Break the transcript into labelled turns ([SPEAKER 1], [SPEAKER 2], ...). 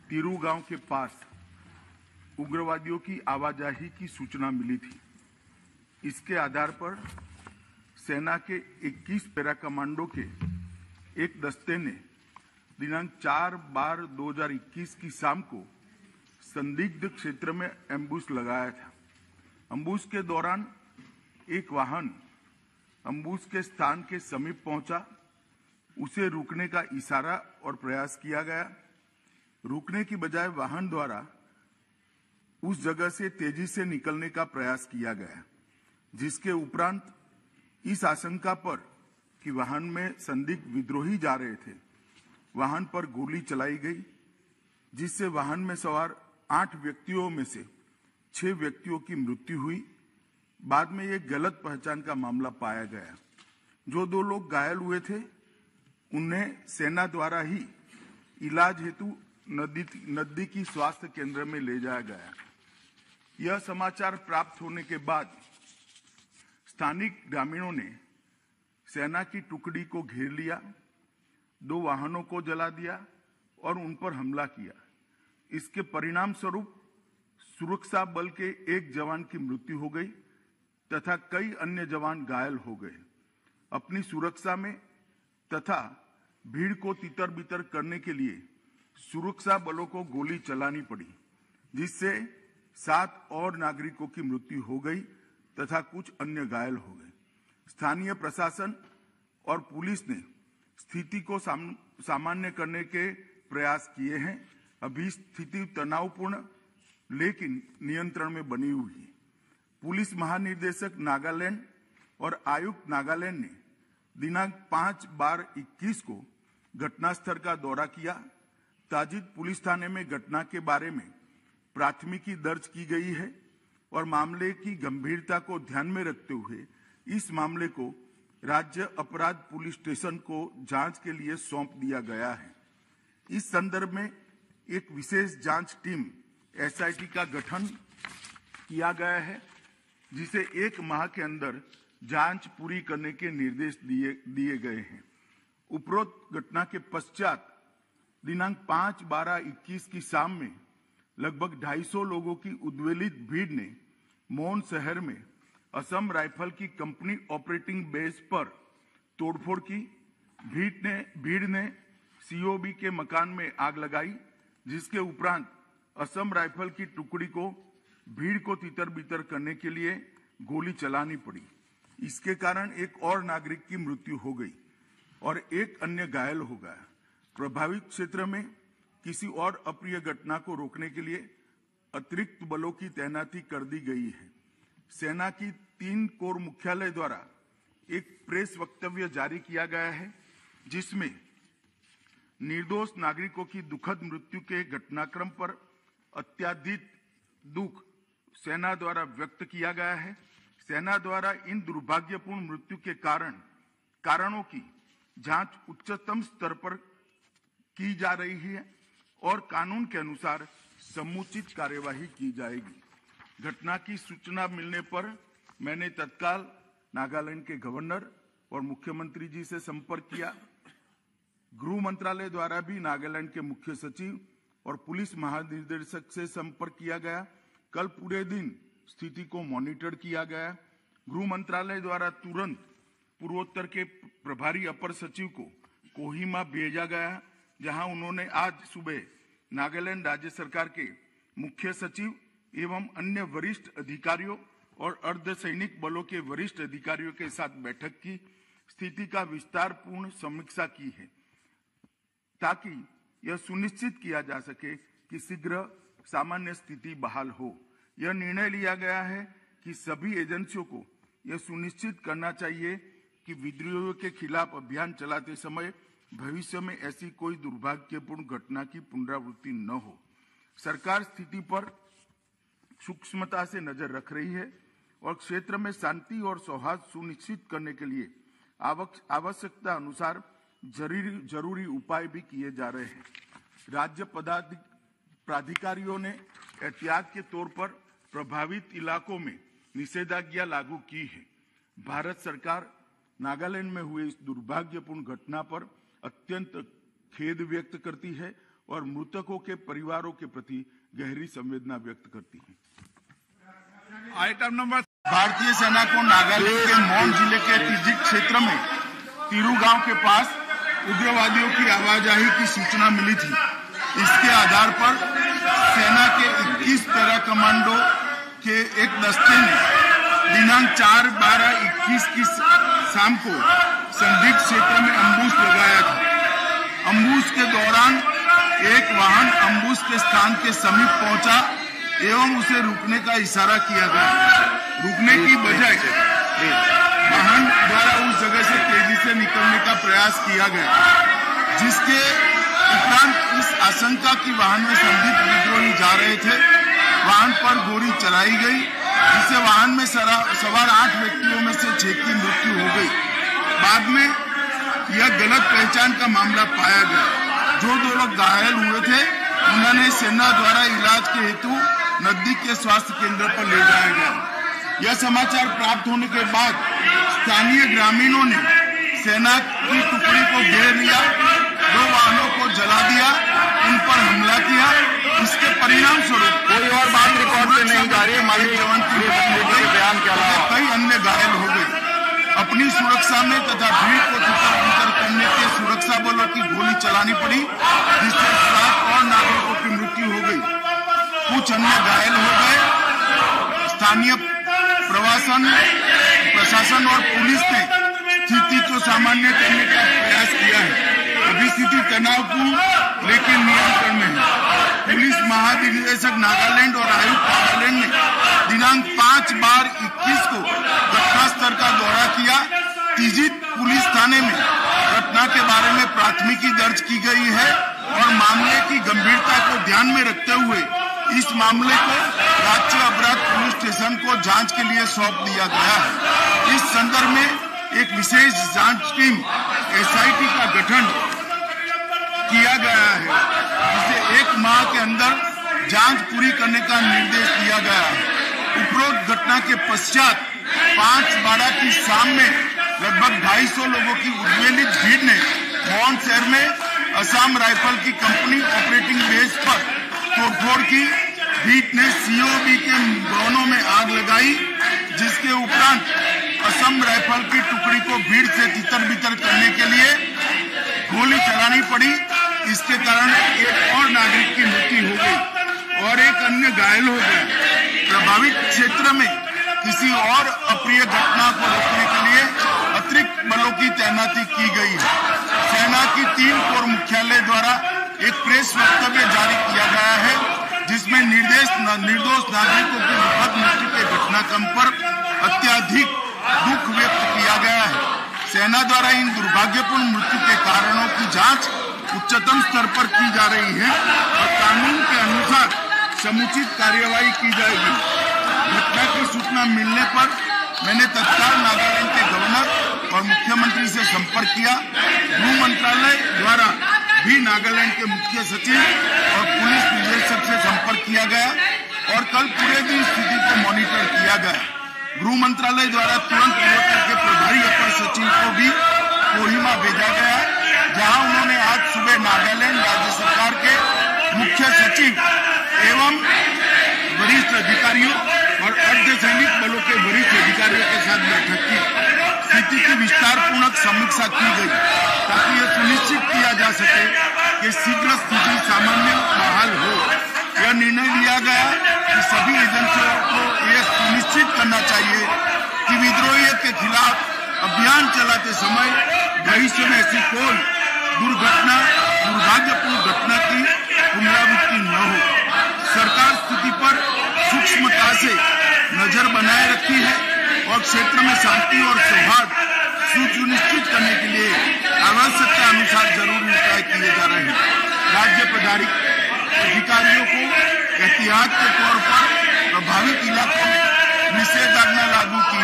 [SPEAKER 1] तिरू गांव के पास उग्रवादियों की आवाजाही की सूचना मिली थी। इसके आधार पर सेना के 21 पैरा कमांडो के एक दस्ते ने दिनांक 4/12/2021 की शाम को संदिग्ध क्षेत्र में एम्बुश लगाया था। एम्बुश के दौरान एक वाहन एम्बुश के स्थान के समीप पहुंचा। उसे रुकने का इशारा और प्रयास किया गया। रुकने की बजाय वाहन द्वारा उस जगह से तेजी से निकलने का प्रयास किया गया, जिसके उपरांत इस आशंका पर कि वाहन में संदिग्ध विद्रोही जा रहे थे, वाहन पर गोली चलाई गई, जिससे वाहन में सवार 8 व्यक्तियों में से 6 व्यक्तियों की मृत्यु हुई। बाद में एक गलत पहचान का मामला पाया गया। जो 2 लोग घायल हुए थे उन्हें सेना द्वारा ही इलाज हेतु नजदीकी स्वास्थ्य केंद्र में ले जाया गया। यह समाचार प्राप्त होने के बाद स्थानिक ग्रामीणों ने सेना की टुकड़ी को घेर लिया, 2 वाहनों को जला दिया और उन पर हमला किया। इसके परिणाम स्वरूप सुरक्षा बल के एक जवान की मृत्यु हो गई तथा कई अन्य जवान घायल हो गए। अपनी सुरक्षा में तथा भीड़ को तितर-बितर करने के लिए सुरक्षा बलों को गोली चलानी पड़ी, जिससे 7 और नागरिकों की मृत्यु हो गई तथा कुछ अन्य घायल हो गए। स्थानीय प्रशासन और पुलिस ने स्थिति को सामान्य करने के प्रयास किए हैं। अभी स्थिति तनावपूर्ण लेकिन नियंत्रण में बनी हुई है। पुलिस महानिदेशक नागालैंड और आयुक्त नागालैंड ने दिनांक 5/12/21 को घटनास्थल का दौरा किया। ताजिद पुलिस थाने में घटना के बारे में प्राथमिकी दर्ज की गई है और मामले की गंभीरता को ध्यान में रखते हुए इस मामले को राज्य अपराध पुलिस स्टेशन को जांच के लिए सौंप दिया गया है। इस संदर्भ में एक विशेष जांच टीम SIT का गठन किया गया है, जिसे 1 माह के अंदर जांच पूरी करने के निर्देश दिए गए हैं। उपरोक्त घटना के पश्चात दिनांक 5/12/21 की शाम में लगभग 250 लोगों की उद्वेलित भीड़ ने मोन शहर में असम राइफल की कंपनी ऑपरेटिंग बेस पर तोड़फोड़ की। भीड़ ने COB के मकान में आग लगाई, जिसके उपरांत असम राइफल की टुकड़ी को भीड़ को तितर-बितर करने के लिए गोली चलानी पड़ी। इसके कारण एक और नागरिक की मृत्यु हो गई और एक अन्य घायल हो गया। प्रभावित क्षेत्र में किसी और अप्रिय घटना को रोकने के लिए अतिरिक्त बलों की तैनाती कर दी गई है। सेना की 3 कोर मुख्यालय द्वारा एक प्रेस वक्तव्य जारी किया गया है, जिसमें निर्दोष नागरिकों की दुखद मृत्यु के घटनाक्रम पर अत्यधिक दुख सेना द्वारा व्यक्त किया गया है। सेना द्वारा इन दुर्भाग्यपूर्ण मृत्यु के कारणों की जांच उच्चतम स्तर पर की जा रही है और कानून के अनुसार समुचित कार्यवाही की जाएगी। घटना की सूचना मिलने पर मैंने तत्काल नागालैंड के गवर्नर और मुख्यमंत्री जी से संपर्क किया। गृह मंत्रालय द्वारा भी नागालैंड के मुख्य सचिव और पुलिस महानिदेशक से संपर्क किया गया। कल पूरे दिन स्थिति को मॉनिटर किया गया। गृह मंत्रालय द्वारा तुरंत पूर्वोत्तर के प्रभारी अपर सचिव को कोहिमा भेजा गया, जहां उन्होंने आज सुबह नागालैंड राज्य सरकार के मुख्य सचिव एवं अन्य वरिष्ठ अधिकारियों और अर्धसैनिक बलों के वरिष्ठ अधिकारियों के साथ बैठक की, स्थिति का विस्तारपूर्ण समीक्षा की है, ताकि यह सुनिश्चित किया जा सके कि शीघ्र सामान्य स्थिति बहाल हो। यह निर्णय लिया गया है कि सभी एजेंसियों को यह सुनिश्चित करना चाहिए कि विद्रोहियों के खिलाफ अभियान चलाते समय भविष्य में ऐसी कोई दुर्भाग्यपूर्ण घटना की पुनरावृत्ति न हो। सरकार स्थिति पर सूक्ष्मता से नजर रख रही है और क्षेत्र में शांति और सौहार्द सुनिश्चित करने के लिए आवश्यकता अनुसार जरूरी उपाय भी किए जा रहे हैं। राज्य प्राधिकारियों ने एहतियात के तौर पर प्रभावित इलाकों में निषेधाज्ञा लागू की है। भारत सरकार नागालैंड में हुए इस दुर्भाग्यपूर्ण घटना पर अत्यंत खेद व्यक्त करती है और मृतकों के परिवारों के प्रति गहरी संवेदना व्यक्त करती है।
[SPEAKER 2] Item number.
[SPEAKER 1] भारतीय सेना को नागालैंड के मौन जिले के तिजिक क्षेत्र में तिरु गांव के पास उग्रवादियों की आवाजाही की सूचना मिली थी। इसके आधार पर सेना के 21 पैरा कमांडो के एक दस्ते ने दिनांक 4/12/21 की शाम को संदिग्ध क्षेत्र में अम्बुश लगाया था। अम्बुश के दौरान एक वाहन अम्बुश के स्थान के समीप पहुंचा एवं उसे रुकने का इशारा किया गया। रुकने की बजाय वाहन द्वारा उस जगह से तेजी से निकलने का प्रयास किया गया, जिसके उपरांत इस आशंका की वाहन में संदिग्ध विद्रोही जा रहे थे। वाहन पर गोली चलाई गई, जिससे वाहन में सवार 8 व्यक्तियों में से 6 की मृत्यु हो गई। बाद में यह गलत पहचान का मामला पाया गया। जो 2 लोग घायल हुए थे उन्होंने सेना द्वारा इलाज के हेतु नजदीक के स्वास्थ्य केंद्र पर ले जाया गया। यह समाचार प्राप्त होने के बाद स्थानीय ग्रामीणों ने सेना की टुकड़ी को घेर लिया, 2 वाहनों को जला दिया, उन पर हमला किया। इसके परिणाम स्वरूप
[SPEAKER 2] कोई और बात रिकॉर्ड में नहीं जा रही है। माननीय जवान की बयान के अलावा
[SPEAKER 1] कई अन्य घायल हो गए। अपनी सुरक्षा में तथा भीड़ को तितर-बितर करने के सुरक्षा बलों की गोली चलानी पड़ी, जिससे 7 और नागरिकों की मृत्यु हो गई। कुछ अन्य घायल हो गए। स्थानीय प्रशासन और पुलिस ने स्थिति को सामान्य करने का प्रयास किया है। अभी स्थिति तनावपूर्ण लेकिन नियंत्रण में है। पुलिस महानिदेशक नागालैंड और आयुक्त नागालैंड ने दिनांक 5/12/21 को घटनास्थल का दौरा किया। तिजिक पुलिस थाने में घटना के बारे में प्राथमिकी दर्ज की गई है और मामले की गंभीरता को ध्यान में रखते हुए इस मामले को राज्य अपराध पुलिस स्टेशन को जांच के लिए सौंप दिया गया है। इस संदर्भ में एक विशेष जांच टीम SIT का गठन किया गया है, जिसे 1 माह के अंदर जांच पूरी करने का निर्देश दिया गया है। उपरोक्त घटना के पश्चात 5/12 की शाम में लगभग 250 लोगों की उद्वेलित भीड़ ने मौन शहर में असम राइफल की कंपनी ऑपरेटिंग बेस पर तोड़फोड़ की। भीड़ ने COB के भवनों में आग लगाई, जिसके उपरांत असम राइफल की टुकड़ी को भीड़ से तितर-बितर करने के लिए गोली चलानी पड़ी। इसके कारण एक और नागरिक की मृत्यु हो गई और एक अन्य घायल हो गया। प्रभावित क्षेत्र में किसी और अप्रिय घटना को रोकने के लिए अतिरिक्त बलों की तैनाती की गई है। सेना की 3 कोर मुख्यालय द्वारा एक प्रेस वक्तव्य जारी किया गया है, जिसमें निर्दोष नागरिकों की दुखद मृत्यु के घटनाक्रम पर अत्यधिक दुख व्यक्त किया गया है। सेना द्वारा इन दुर्भाग्यपूर्ण मृत्यु के कारणों की जांच उच्चतम स्तर पर की जा रही है और कानून के अनुसार समुचित कार्यवाही की जाएगी। घटना की सूचना मिलने पर मैंने तत्काल नागालैंड के गवर्नर और मुख्यमंत्री से संपर्क किया। गृह मंत्रालय द्वारा भी नागालैंड के मुख्य सचिव और पुलिस निदेशक से संपर्क किया गया और कल पूरे दिन स्थिति को मॉनिटर किया गया। गृह मंत्रालय द्वारा तुरंत पूर्वोत्तर के प्रभारी अपर सचिव को भी कोहिमा भेजा गया, जहां उन्होंने आज सुबह नागालैंड राज्य सरकार के मुख्य सचिव एवं वरिष्ठ अधिकारियों और अर्धसैनिक बलों के वरिष्ठ अधिकारियों के साथ बैठक की। स्थिति की विस्तारपूर्वक समीक्षा की गई ताकि यह सुनिश्चित किया जा सके कि शीघ्र स्थिति सामान्य बहाल हो। यह निर्णय लिया गया कि सभी एजेंसियों को यह सुनिश्चित करना चाहिए कि विद्रोहियों के खिलाफ अभियान चलाते समय भविष्य में ऐसी कोई दुर्भाग्यपूर्ण घटना की पुनरावृत्ति न हो। सरकार स्थिति पर सूक्ष्मता से नजर बनाए रखी है और क्षेत्र में शांति और सौहार्द सुनिश्चित करने के लिए आवश्यकता अनुसार जरूरी उपाय किए जा रहे हैं। राज्य अधिकारियों को एहतियात के तौर पर प्रभावित इलाकों में निषेधाज्ञा लागू की